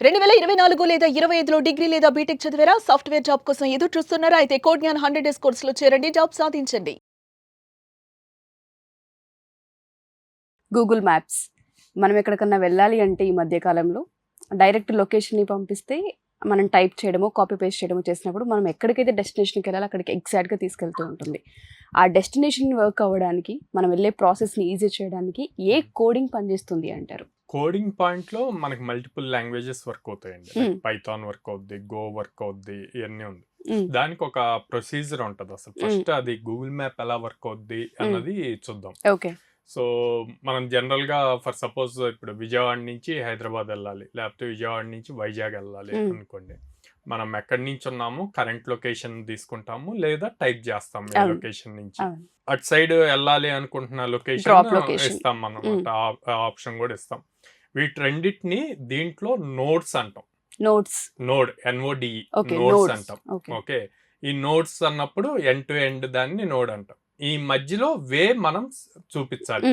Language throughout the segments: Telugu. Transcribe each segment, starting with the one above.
2024 లేదా 25లో డిగ్రీ లేదా బీటెక్ చదివారా? సాఫ్ట్‌వేర్ జాబ్ కోసం ఎదురు చూస్తున్నారా? అయితే కోడ్ జ్ఞాన్ 100 డేస్ కోర్సులో చేరండి. జాబ్ సాధించండి. గూగుల్ మ్యాప్స్ మనం ఎక్కడికన్నా వెళ్ళాలి అంటే ఈ మధ్య కాలంలో డైరెక్ట్ లొకేషన్ని పంపిస్తే మనం టైప్ చేయడమో కాపీ పేస్ట్ చేయడమో చేసినప్పుడు మనం ఎక్కడికైతే డెస్టినేషన్కి వెళ్ళాలో అక్కడికి ఎగ్జాక్ట్గా తీసుకెళ్తూ ఉంటుంది. ఆ డెస్టినేషన్ వర్క్ అవ్వడానికి మనం వెళ్ళే ప్రాసెస్ని ఈజీ చేయడానికి ఏ కోడింగ్ పనిచేస్తుంది అంటారు? కోడింగ్ పాయింట్లో మనకి మల్టిపుల్ లాంగ్వేజెస్ వర్క్ అవుతాయండి. పైథాన్ వర్క్ అవుద్ది, గో వర్క్ అవుద్ది, ఇవన్నీ ఉంది. దానికి ఒక ప్రొసీజర్ ఉంటుంది. అసలు ఫస్ట్ అది గూగుల్ మ్యాప్ ఎలా వర్క్ అవుద్ది అన్నది చూద్దాం. ఓకే. సో మనం జనరల్గా ఫర్ సపోజ్ ఇప్పుడు విజయవాడ నుంచి హైదరాబాద్ వెళ్ళాలి, లేకపోతే విజయవాడ నుంచి వైజాగ్ వెళ్ళాలి అనుకోండి. మనం ఎక్కడి నుంచి ఉన్నాము కరెంట్ లొకేషన్ తీసుకుంటాము, లేదా టైప్ చేస్తాము ఏ లొకేషన్ నుంచి. అటు సైడ్ వెళ్ళాలి అనుకుంటున్న లొకేషన్ ఇస్తాం మనం, ఆప్షన్ కూడా ఇస్తాం. వీటి రెండింటిని దీంట్లో నోడ్స్ అంటాం. నోడ్ NODE నోడ్స్ అంటాం. ఓకే, ఈ నోడ్స్ అన్నప్పుడు ఎండ్ టు ఎండ్ దాన్ని నోడ్ అంటాం. ఈ మధ్యలో వే మనం చూపించాలి.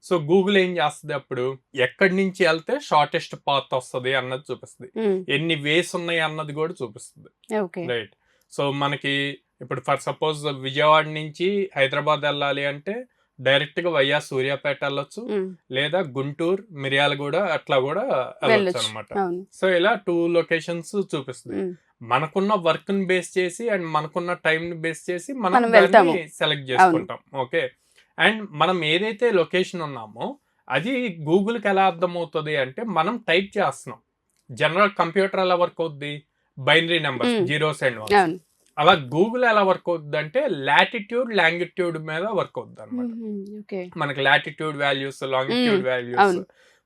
సో గూగుల్ ఏం చేస్తుంది, అప్పుడు ఎక్కడి నుంచి వెళ్తే షార్టెస్ట్ పాత్ వస్తుంది అన్నది చూపిస్తుంది, ఎన్ని వేస్ ఉన్నాయి అన్నది కూడా చూపిస్తుంది. రైట్. సో మనకి ఇప్పుడు ఫర్ సపోజ్ విజయవాడ నుంచి హైదరాబాద్ వెళ్ళాలి అంటే డైరెక్ట్ గా వయ్యా సూర్యాపేట వెళ్ళొచ్చు, లేదా గుంటూరు, మిర్యాలగూడ అట్లా కూడా వెళ్ళొచ్చు అనమాట. సో ఇలా 2 లొకేషన్స్ చూపిస్తుంది. మనకున్న వర్క్ ని బేస్ చేసి అండ్ మనకున్న టైం ని బేస్ చేసి మనం దాన్ని సెలెక్ట్ చేసుకుంటాం. ఓకే. అండ్ మనం ఏదైతే లొకేషన్ ఉన్నామో అది గూగుల్ కి ఎలా అర్థమవుతుంది అంటే మనం టైప్ చేస్తున్నాం. జనరల్ కంప్యూటర్ ఎలా వర్క్ అవుద్ది, binary numbers, zeros and once. అలా గూగుల్ ఎలా వర్క్ అవుతుంది అంటే లాటిట్యూడ్ లాంగిట్యూడ్ మీద వర్క్ అవుతుంది అనమాట. మనకి లాటిట్యూడ్ వాల్యూస్, లాంగిట్యూడ్ వాల్యూస్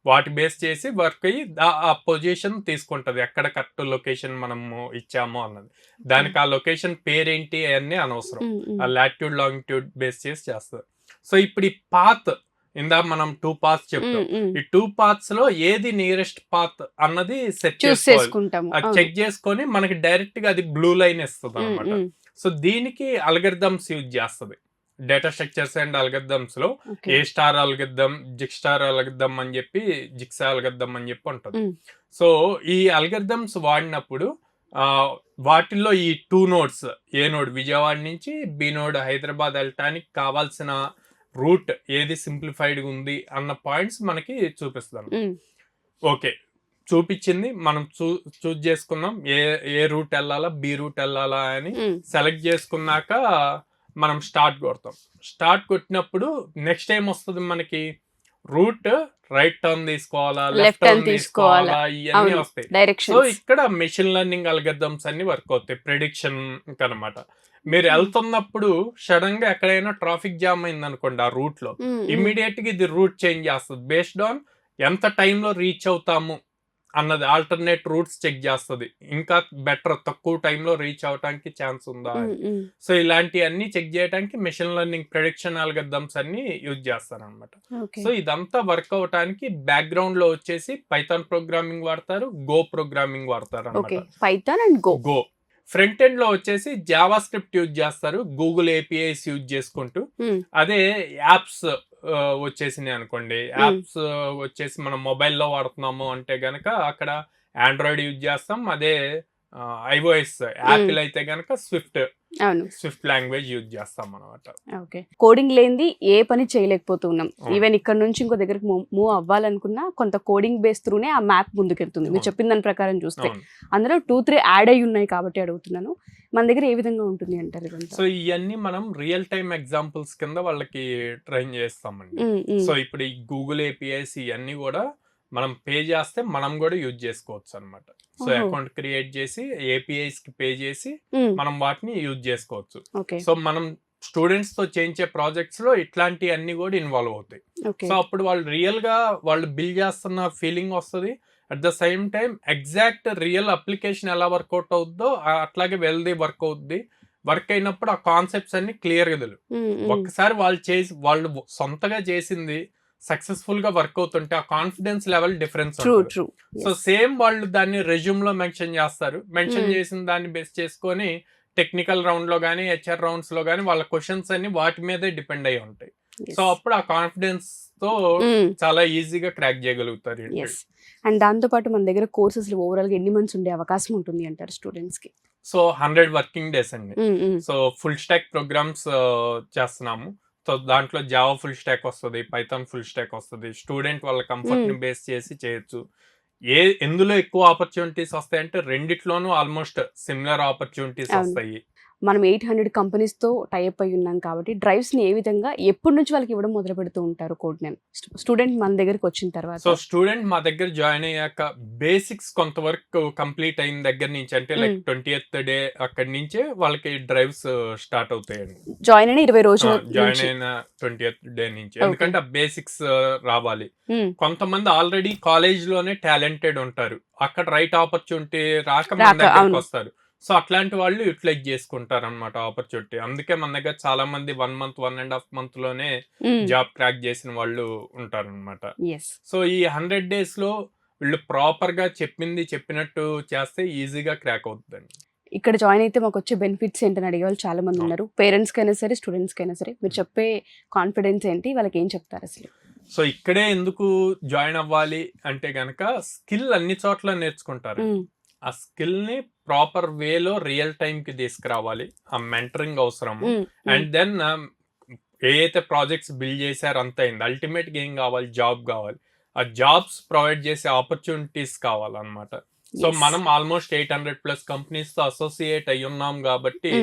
వాటి బేస్ చేసి వర్క్ అయ్యి ఆ పొజిషన్ తీసుకుంటది, ఎక్కడ కరెక్ట్ లొకేషన్ మనము ఇచ్చామో అన్నది. దానికి ఆ లొకేషన్ పేరేంటి అవన్నీ అనవసరం, ఆ లాటిట్యూడ్ లాంగిట్యూడ్ బేస్ చేసి చేస్తుంది. సో ఇప్పుడు ఈ పాత్, ఇందా మనం 2 పాత్స్ చెప్తాం. ఈ 2 పాత్స్ లో ఏది నియరెస్ట్ పాత్ అన్నది సెట్ చేసుకుంటాము. అది చెక్ చేసుకొని మనకి డైరెక్ట్ గా అది బ్లూ లైన్ ఇస్తుంది అనమాట. సో దీనికి అల్గరిథమ్స్ యూజ్ చేస్తుంది. డేటా స్ట్రక్చర్స్ అండ్ అల్గరిథమ్స్ లో ఏ స్టార్ అల్గరిథం, జిక్స్టార్ అల్గరిథం అని చెప్పి, జిక్సా అల్గరిథం అని చెప్పి ఉంటుంది. సో ఈ అల్గరిథమ్స్ వాడినప్పుడు వాటిల్లో ఈ 2 నోడ్స్, ఏ నోడ్ విజయవాడ నుంచి బి నోడ్ హైదరాబాద్ వెళ్ళటానికి కావాల్సిన రూట్ ఏది సింప్లిఫైడ్ ఉంది అన్న పాయింట్స్ మనకి చూపిస్తాను. ఓకే, చూపించింది, మనం చూజ్ చేసుకున్నాం ఏ రూట్ వెళ్ళాలా, బి రూట్ వెళ్ళాలా అని సెలెక్ట్ చేసుకున్నాక మనం స్టార్ట్ కొడతాం. స్టార్ట్ కొట్టినప్పుడు నెక్స్ట్ ఏం వస్తుంది మనకి, రూట్ రైట్ టర్న్ తీసుకోవాలా, లెఫ్ట్ టర్న్ తీసుకోవాలా, ఇవన్నీ వస్తాయి. సో ఇక్కడ మెషిన్ లెర్నింగ్ అల్గరిథమ్స్ అన్ని వర్క్ అవుతాయి ప్రెడిక్షన్ అనమాట. మీరు వెళ్తున్నప్పుడు సడన్ గా ఎక్కడైనా ట్రాఫిక్ జామ్ అయింది అనుకోండి ఆ రూట్ లో, ఇమ్మీడియట్ గా ఇది రూట్ చేంజ్ చేస్తుంది. బేస్డ్ ఆన్ ఎంత టైంలో రీచ్ అవుతాము అన్నది ఆల్టర్నేట్ రూట్స్ చెక్ చేస్తుంది. ఇంకా బెటర్, తక్కువ టైంలో రీచ్ అవడానికి ఛాన్స్ ఉందా. సో ఇలాంటివన్నీ చెక్ చేయడానికి మెషిన్ లెర్నింగ్ ప్రెడిక్షన్ అల్గరిథమ్స్ అన్ని యూజ్ చేస్తారు అనమాట. సో ఇదంతా వర్క్ అవడానికి బ్యాక్గ్రౌండ్ లో వచ్చేసి పైథాన్ ప్రోగ్రామింగ్ వాడతారు, గో ప్రోగ్రామింగ్ వాడతారు అనమాట. Python and go. Front end లో వచ్చేసి జావా స్క్రిప్ట్ యూజ్ చేస్తారు, గూగుల్ APIs యూజ్ చేసుకుంటూ. అదే యాప్స్ వచ్చేసినాయి అనుకోండి, యాప్స్ వచ్చేసి మనం మొబైల్లో వాడుతున్నాము అంటే గనక అక్కడ ఆండ్రాయిడ్ యూజ్ చేస్తాం. అదే iOS యాపిల్ అయితే గనక స్విఫ్ట్ లాంగ్వేజ్ యూజ్ చేస్తాం అనమాట. ఓకే. కోడింగ్ లేనిది ఏ పని చేయలేకపోతున్నాం. ఈవెన్ ఇక్కడ నుంచి ఇంకో దగ్గరకు మూవ్ అవ్వాలనుకున్నా కొంత కోడింగ్ బేస్ త్రూనే ఆ మ్యాప్ ముందుకెళ్తుంది. మీరు చెప్పిన దాని ప్రకారం చూస్తే అందులో 2-3 యాడ్ అయ్యి ఉన్నాయి కాబట్టి అడుగుతున్నాను, మన దగ్గర ఏ విధంగా ఉంటుంది అంటారు ఇదంతా? సో ఇవన్నీ మనం రియల్ టైమ్ ఎగ్జాంపుల్స్ కింద వాళ్ళకి ట్రైన్ చేస్తామండి. సో ఇప్పుడు ఈ గూగుల్ APIs ఇవన్నీ కూడా మనం పే చేస్తే మనం కూడా యూజ్ చేసుకోవచ్చు అనమాట. సో అకౌంట్ క్రియేట్ చేసి APIs కి పే చేసి మనం వాటిని యూజ్ చేసుకోవచ్చు. సో మనం స్టూడెంట్స్ తో చేయించే ప్రాజెక్ట్స్ లో ఇట్లాంటివన్నీ కూడా ఇన్వాల్వ్ అవుతాయి. సో అప్పుడు వాళ్ళు రియల్ గా వాళ్ళు బిల్డ్ చేస్తున్న ఫీలింగ్ వస్తుంది. At the same time exact real application ఎలా వర్కౌట్ అవుద్దో అట్లాగే వెల్ది వర్క్ అవుద్ది. వర్క్ అయినప్పుడు ఆ కాన్సెప్ట్స్ అన్ని క్లియర్ గా తెలుసు. ఒక్కసారి వాళ్ళు సొంతగా చేసింది సక్సెస్ఫుల్ గా వర్క్ అవుతుంటే ఆ confidence level difference. So same వాళ్ళు దాన్ని రెజ్యూమ్ లో మెన్షన్ చేస్తారు. మెన్షన్ చేసిన దాన్ని బేస్ చేసుకొని టెక్నికల్ రౌండ్ లో గానీ HR రౌండ్స్ లో గానీ వాళ్ళ క్వశ్చన్స్ అన్ని వాటి మీదే డిపెండ్ అయి ఉంటాయి. సో అప్పుడు ఆ కాన్ఫిడెన్స్ తో చాలా ఈజీగా క్రాక్ చేయగలుగుతారు. ఎస్. అండ్ దాంతోపాటు మన దగ్గర కోర్సెస్ ఓవరాల్గా ఎన్ని మంత్స్ ఉండే అవకాశం ఉంటుంది అంటారు స్టూడెంట్స్కి? సో 100 వర్కింగ్ డేస్ అండి. సో ఫుల్ స్టాక్ ప్రోగ్రామ్స్ చేస్తున్నాము. సో దాంట్లో జావా ఫుల్ స్టాక్ వస్తుంది, పైథాన్ ఫుల్ స్టాక్ వస్తుంది. స్టూడెంట్ వాళ్ళ కంఫర్ట్ ని బేస్ చేసి చేయొచ్చు. ఎందులో ఎక్కువ ఆపర్చునిటీస్ వస్తాయంటే రెండిట్లోనూ ఆల్మోస్ట్ సిమిలర్ ఆపర్చునిటీస్ వస్తాయి. మనం 800 కంపెనీస్తో టైప్ అయి ఉన్నాం కాబట్టి డ్రైవ్స్ని ఏ విధంగా ఎప్పటి నుంచి వాళ్ళకి ఇవ్వడం మొదలు పెడుతూ ఉంటారు కోడ్ని? స్టూడెంట్ మన దగ్గరికి వచ్చిన తర్వాత సో స్టూడెంట్ మా దగ్గర జాయిన్ అయ్యాక బేసిక్స్ కొంతవరకు కంప్లీట్ అయిన దగ్గర నుంచి అంటే లైక్ 20th డే అక్కడి నుంచే వాళ్ళకి డ్రైవ్స్ స్టార్ట్ అవుతాయండి. జాయిన్ అయిన 20 రోజులు జాయిన్ అయిన 20th డే నుంచి, ఎందుకంటే ఆ బేసిక్స్ రావాలి. కొంతమంది ఆల్రెడీ కాలేజ్ లోనే టాలెంటెడ్ ఉంటారు, అక్కడ రైట్ ఆపర్చునిటీ రాక మన దగ్గరికి వస్తారు. సో అట్లాంటి వాళ్ళు యూటిలైజ్ చేసుకుంటారు అనమాట ఆపర్చునిటీ. అందుకే మన దగ్గర చాలా మంది 1 month 1.5 month లోనే జాబ్ క్రాక్ చేసిన వాళ్ళు ఉంటారు అనమాట. సో ఈ 100 days లో వీళ్ళు ప్రాపర్ గా చెప్పినట్టు చేస్తే ఈజీగా క్రాక్ అవుతుందండి. ఇక్కడ జాయిన్ అయితే మాకు వచ్చే బెనిఫిట్స్ ఏంటని అడిగే వాళ్ళు చాలా మంది ఉన్నారు. పేరెంట్స్ కైనా సరే, స్టూడెంట్స్ కైనా సరే, మీరు చెప్పే కాన్ఫిడెన్స్ ఏంటి, వాళ్ళకి ఏం చెప్తారు అసలు? సో ఇక్కడే ఎందుకు జాయిన్ అవ్వాలి అంటే గనక స్కిల్ అన్ని చోట్ల నేర్చుకుంటారు. ఆ స్కిల్ ని ప్రాపర్ వేలో రియల్ టైం కి తీసుకురావాలి. ఆ మెంటరింగ్ అవసరము. అండ్ దెన్ ఏ అయితే ప్రాజెక్ట్స్ బిల్డ్ చేశారు అంత అయింది. అల్టిమేట్ గా ఏం కావాలి? జాబ్ కావాలి. ఆ జాబ్స్ ప్రొవైడ్ చేసే ఆపర్చునిటీస్ కావాలన్నమాట. సో మనం ఆల్మోస్ట్ 800+ కంపెనీస్ తో అసోసియేట్ అయి ఉన్నాం కాబట్టి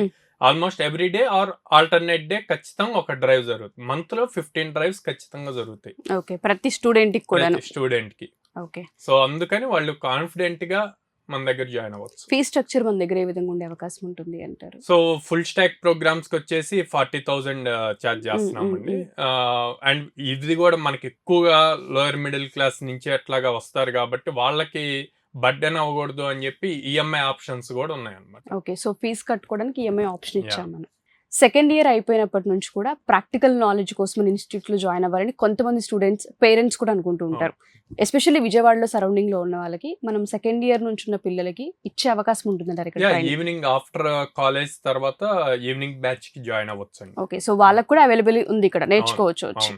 almost every day or alternate day ఖచ్చితంగా ఒక డ్రైవ్ జరుగుతుంది. మంత్ లో 15 డ్రైవ్స్ ఖచ్చితంగా జరుగుతాయి. ఓకే, ప్రతి స్టూడెంట్ కి కూడా. స్టూడెంట్ కి. ఓకే. సో అందుకని వాళ్ళు కాన్ఫిడెంట్ గా మన దగ్గర జాయిన్ అవ్వచ్చు. ఫీ స్ట్రక్చర్ మన దగ్గర ఏ విధంగా ఉండే అవకాశం ఉంటుంది అంటారు? సో ఫుల్ స్టాక్ ప్రోగ్రామ్స్ కి వచ్చేసి 40,000 ఛార్జ్ చేస్తున్నామండి. అండ్ ఇది కూడా మనకి ఎక్కువగా లోయర్ మిడిల్ క్లాస్ నుంచి అట్లాగా వస్తారు కాబట్టి వాళ్ళకి బర్డెన్ అవ్వకూడదు అని చెప్పి ఈఎంఐ ఆప్షన్స్ కూడా ఉన్నాయి అన్నమాట. ఓకే, సో ఫీజు కట్టుకోవడానికి ఈఎంఐ ఆప్షన్ ఇచ్చాం మనం. సెకండ్ ఇయర్ అయిపోయినప్పటి నుంచి కూడా ప్రాక్టికల్ నాలెడ్జ్ కోసం ఇన్స్టిట్యూట్లో జాయిన్ అవ్వాలని కొంతమంది స్టూడెంట్స్, పేరెంట్స్ కూడా అనుకుంటూ ఉంటారు. ఎస్పెషల్లీ విజయవాడలో సరౌండింగ్ లో ఉన్న వాళ్ళకి మనం సెకండ్ ఇయర్ నుంచి ఉన్న పిల్లలకి ఇచ్చే అవకాశం ఉంటుందంటారు ఇక్కడ? ఈవినింగ్ ఆఫ్టర్ కాలేజ్ తర్వాత ఈవినింగ్ బ్యాచ్ కి జాయిన్ అవ్వచ్చు. ఓకే, సో వాళ్ళకి కూడా అవైలబుల్ ఉంది ఇక్కడ, నేర్చుకోవచ్చు వచ్చి.